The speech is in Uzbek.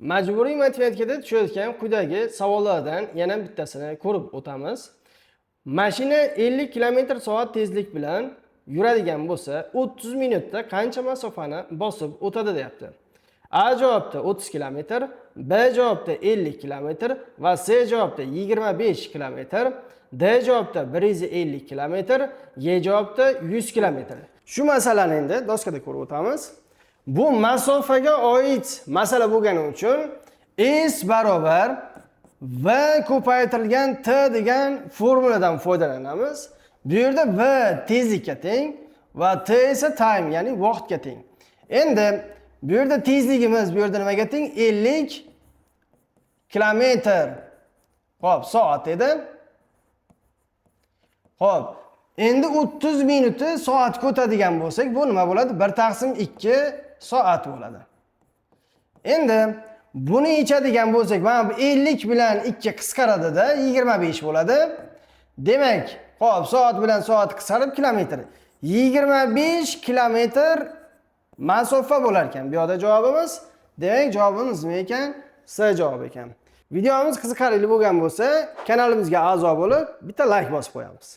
Majburiy matematikada tushayotgan quyidagi savollardan yana bittasini ko'rib o'tamiz. Mashina 50 km/soat tezlik bilan yuradigan bo'lsa, 30 minutda qancha masofani bosib o'tadi deyapti. A javobda 30 km, B javobda 50 km va C javobda 25 km, D javobda 150 km, Y javobda 100 km. Shu masalani endi doskada ko'rib o'tamiz. Bu masofaga oid masala bo'lgani uchun S barobar V ko'paytirilgan T degan formuladan foydalanamiz. Bu yerda V tezlikka teng va T esa time, ya'ni vaqtga teng. Endi bu yerda tezligimiz bu yerda nimaga teng? 50 km soat edi. Xo'p, endi 30 minutni soatga o'tadigan bo'lsak, bu nima bo'ladi? 1/2 soat bo'ladi. Endi buni yechadigan bo'lsak, mana bu 50 bilan 2 qisqaradida 25 bo'ladi. Demak, xo'p, soat bilan soat qisqarib kilometr. 25 kilometr masofa bo'lar ekan. Bu yerda javobimiz, demak javobimiz nima ekan? C javobi ekan. Videomiz qiziqarli bo'lgan bo'lsa, kanalimizga a'zo bo'lib, bitta like bosib qo'yamiz.